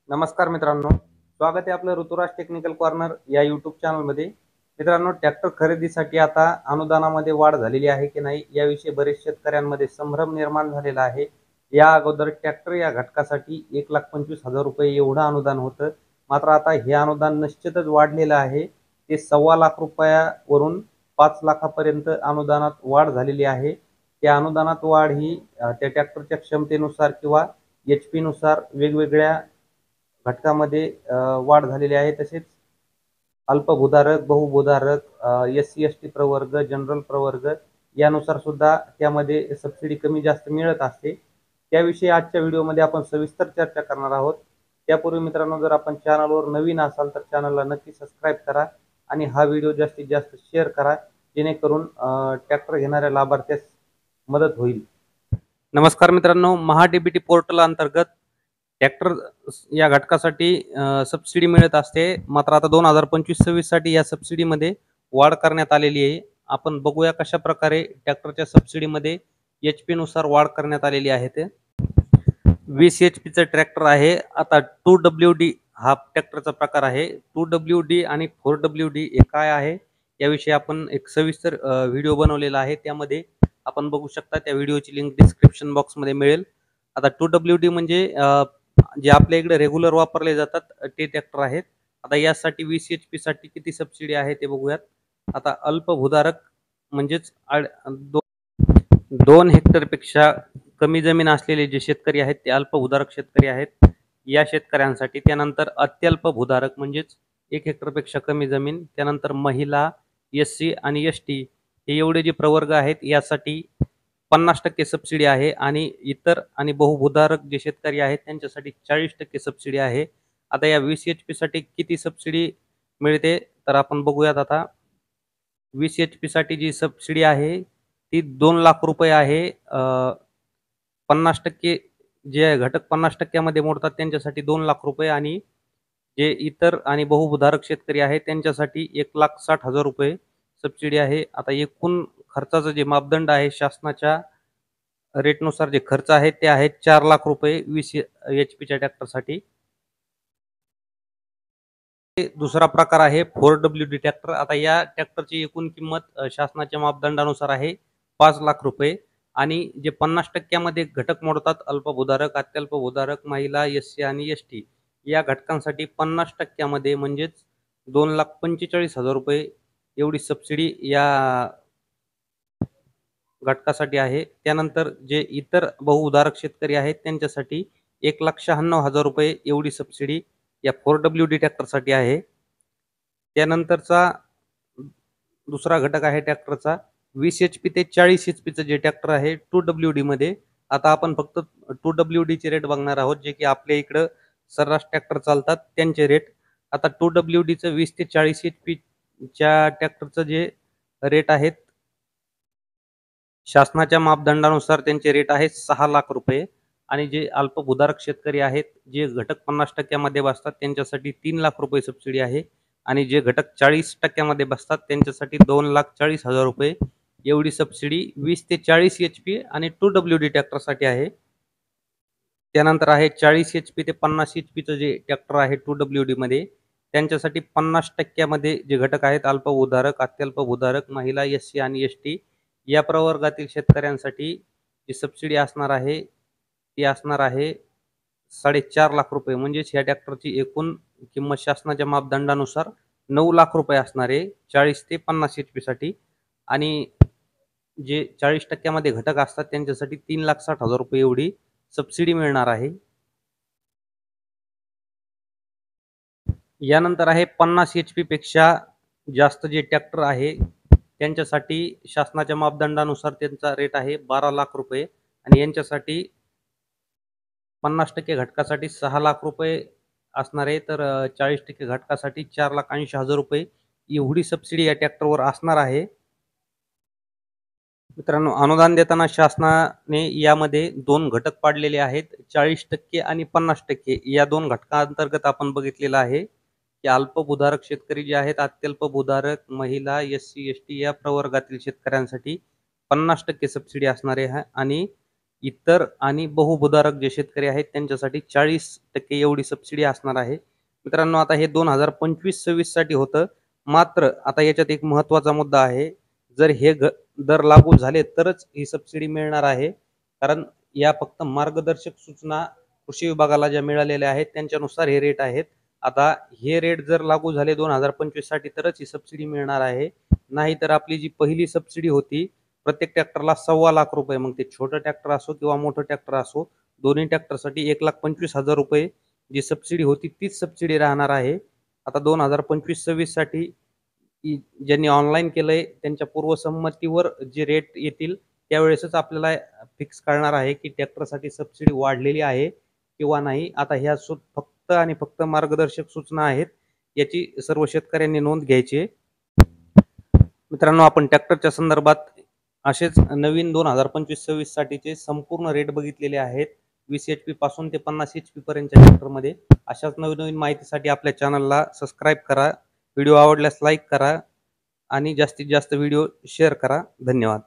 नमस्कार मित्रांनो, स्वागत आहे आपलं ऋतुराज टेक्निकल कॉर्नर या यूट्यूब चॅनलमध्ये। मित्रांनो, ट्रॅक्टर खरेदीसाठी आता अनुदानामध्ये वाढ झालेली आहे की नाही याविषयी बरेच शेतकऱ्यांमध्ये संभ्रम निर्माण झालेला आहे। या अगोदर ट्रॅक्टर या घटकासाठी 1,25,000 रुपये एवढं अनुदान होतं, मात्र आता हे अनुदान निश्चितच वाढलेलं आहे। ते 1.25 लाख रुपयावरून 5 लाखापर्यंत अनुदानात वाढ झालेली आहे। त्या अनुदानात वाढ ही त्या ट्रॅक्टरच्या क्षमतेनुसार किंवा HP नुसार वेगवेगळ्या घटकामध्ये वाढ झालेली आहे। तसेच अल्पभूधारक, बहुभूधारक, SC ST प्रवर्ग, जनरल प्रवर्ग यानुसार सुद्धा त्यामध्ये सबसिडी कमी जास्त मिळत असते। त्याविषयी आजच्या व्हिडिओमध्ये आपण सविस्तर चर्चा करणार आहोत। त्यापूर्वी मित्रांनो, जर आपण चॅनलवर नवीन असाल तर चॅनलला नक्की सबस्क्राईब करा आणि हा व्हिडिओ जास्तीत जास्त शेअर करा, जेणेकरून ट्रॅक्टर घेणाऱ्या लाभार्थ्यास मदत होईल। नमस्कार मित्रांनो, महा-DBT पोर्टल अंतर्गत ट्रॅक्टर या घटकासाठी सबसिडी मिळत असते, मात्र आता 2025-26 साठी या सबसिडीमध्ये वाढ करण्यात आलेली आहे। आपण बघूया कशा प्रकारे ट्रॅक्टरच्या सबसिडीमध्ये HP नुसार वाढ करण्यात आलेली आहे। ते 20 HP चं ट्रॅक्टर आहे। आता 2WD हा ट्रॅक्टरचा प्रकार आहे। 2WD आणि 4WD हे काय आहे याविषयी आपण एक सविस्तर व्हिडिओ बनवलेला आहे, त्यामध्ये आपण बघू शकता। त्या व्हिडिओची लिंक डिस्क्रिप्शन बॉक्समध्ये मिळेल। आता 2WD म्हणजे जे आपल्या इकडे रेग्युलर वापरले जातात ते ट्रॅक्टर आहेत। आता यासाठी 20 HP साठी किती सबसिडी आहे ते बघूयात। आता अल्पभूधारक म्हणजेच 2 हेक्टरपेक्षा कमी जमीन असलेले जे शेतकरी आहेत ते अल्पभूधारक शेतकरी आहेत या शेतकऱ्यांसाठी। त्यानंतर अत्यल्प भूधारक म्हणजेच 1 हेक्टरपेक्षा कमी जमीन, त्यानंतर महिला, SC आणि ST हे एवढे जे प्रवर्ग आहेत यासाठी 50% सबसिडी आहे आणि इतर आणि बहुभूधारक जे शेतकरी आहेत त्यांच्यासाठी 40% सबसिडी आहे। आता या 20 HP साठी किती सबसिडी मिळते तर आपण बघूयात। आता 20 HP साठी जी सबसिडी आहे ती 2 लाख रुपये आहे। 50% जे घटक 50% मध्ये मोडतात त्यांच्यासाठी 2 लाख रुपये आणि जे इतर आणि बहुभूधारक शेतकरी आहेत त्यांच्यासाठी 1,60,000 रुपये सबसिडी आहे। आता एकूण खर्चाचं जे मापदंड आहे शासनाच्या रेटनुसार जे खर्च आहेत ते आहेत 4 लाख रुपये 20 HP च्या ट्रॅक्टरसाठी। दुसरा प्रकार आहे 4WD ट्रॅक्टर। आता या ट्रॅक्टरची एकूण किंमत शासनाच्या मापदंडानुसार आहे 5 लाख रुपये आणि जे 50% मध्ये घटक मोडतात अल्पभूधारक, अत्यल्प भूधारक, महिला, SC आणि ST या घटकांसाठी 50% मध्ये म्हणजेच 2,45,000 रुपये एवढी सबसिडी या घटकासाठी आहे। त्यानंतर जे इतर बहुउधारक शेतकरी आहेत त्यांच्यासाठी 1,96,000 रुपये एवढी सबसिडी या 4WD ट्रॅक्टरसाठी आहे। त्यानंतरचा दुसरा घटक आहे ट्रॅक्टरचा 20 HP ते 40 HP चं जे ट्रॅक्टर आहे 2WD मध्ये। आता आपण फक्त 2WD चे रेट बघणार आहोत, जे की आपल्या इकडं सर्रास ट्रॅक्टर चालतात त्यांचे रेट। आता 2WD चं 20 ते 40 HP च्या ट्रॅक्टरचं जे रेट आहेत शासनाच्या मापदंडानुसार त्यांचे रेट आहेत 6 लाख रुपये आणि जे अल्पभूधारक शेतकरी आहेत जे घटक 50% मध्ये बसतात त्यांच्यासाठी 3 लाख रुपये सबसिडी आहे आणि जे घटक 40% मध्ये बसतात त्यांच्यासाठी 2,40,000 रुपये एवढी सबसिडी 20 ते 40 HP आणि 2WD ट्रॅक्टरसाठी आहे। त्यानंतर आहे 40 HP ते 50 HP चं जे ट्रॅक्टर आहे 2WD मध्ये त्यांच्यासाठी 50% मध्ये जे घटक आहेत अल्पभूधारक, अत्यल्प भूधारक, महिला, SC आणि ST या प्रवर्गातील शेतकऱ्यांसाठी जी सबसिडी असणार आहे ती असणार आहे 4.5 लाख रुपये। म्हणजेच या ट्रॅक्टरची एकूण किंमत शासनाच्या मापदंडानुसार 9 लाख रुपये असणार आहे 40 ते 50 HP साठी आणि जे 40% मध्ये घटक असतात त्यांच्यासाठी 3,60,000 रुपये एवढी सबसिडी मिळणार आहे। यानंतर आहे 50 HP पेक्षा जास्त जे ट्रॅक्टर आहे त्यांच्यासाठी शासनाच्या मापदंडानुसार त्यांचा रेट आहे 12 लाख रुपये आणि यांच्यासाठी 50% घटकासाठी 6 लाख रुपये असणार आहे, तर 40% घटकासाठी 4,80,000 रुपये एवढी सबसिडी या ट्रॅक्टरवर असणार आहे। मित्रांनो, अनुदान देताना शासनाने यामध्ये 2 घटक पाडलेले आहेत, 40% आणि 50% या 2 घटकांतर्गत आपण बघितलेलं आहे की अल्पभूधारक शेतकरी जे आहेत, अत्यल्प भूधारक, महिला, SC ST या प्रवर्गातील शेतकऱ्यांसाठी 50% सबसिडी असणार आहे आणि इतर आणि बहुभूधारक जे शेतकरी आहेत त्यांच्यासाठी 40% एवढी सबसिडी असणार आहे. मित्रांनो, आता हे 2025-26 साठी होतं. मात्र आता याच्यात एक महत्त्वाचा मुद्दा आहे. जर हे दर लागू झाले तरच ही सबसिडी मिळणार आहे. कारण या फक्त मार्गदर्शक सूचना कृषी विभागाला ज्या मिळालेल्या आहेत त्यांच्यानुसार हे रेट आहेत. आता हे रेट जर लागू झाले 2025 साठी तरच ही सबसिडी मिळणार आहे. नाहीतर आपली जी पहिली सबसिडी होती प्रत्येक ट्रॅक्टरला ₹1,25,000, मग ते छोटं ट्रॅक्टर असो किंवा मोठं ट्रॅक्टर असो, दोन्ही ट्रॅक्टरसाठी ₹1,25,000 जी सबसिडी होती तीच सबसिडी राहणार आहे. आता 2025-26 साठी ज्यांनी ऑनलाईन केलंय त्यांच्या पूर्वसंमतीवर जे रेट येतील त्यावेळेसच आपल्याला फिक्स कळणार आहे की ट्रॅक्टरसाठी सबसिडी वाढलेली आहे किंवा नाही. आता ह्या फक्त आणि फक्त मार्गदर्शक सूचना आहेत. याची सर्व शेतकऱ्यांनी नोंद घ्यायची आहे. मित्रांनो, आपण ट्रॅक्टरच्या संदर्भात असेच नवीन 2025-26 साठीचे संपूर्ण रेट बघितलेले आहेत. 20 HP पासून ते 50 HP पर्यंतच्या ट्रॅक्टरमध्ये. अशाच नवीन माहितीसाठी आपल्या चॅनलला सबस्क्राईब करा. व्हिडिओ आवडल्यास लाईक करा आणि जास्तीत जास्त व्हिडिओ शेअर करा. धन्यवाद.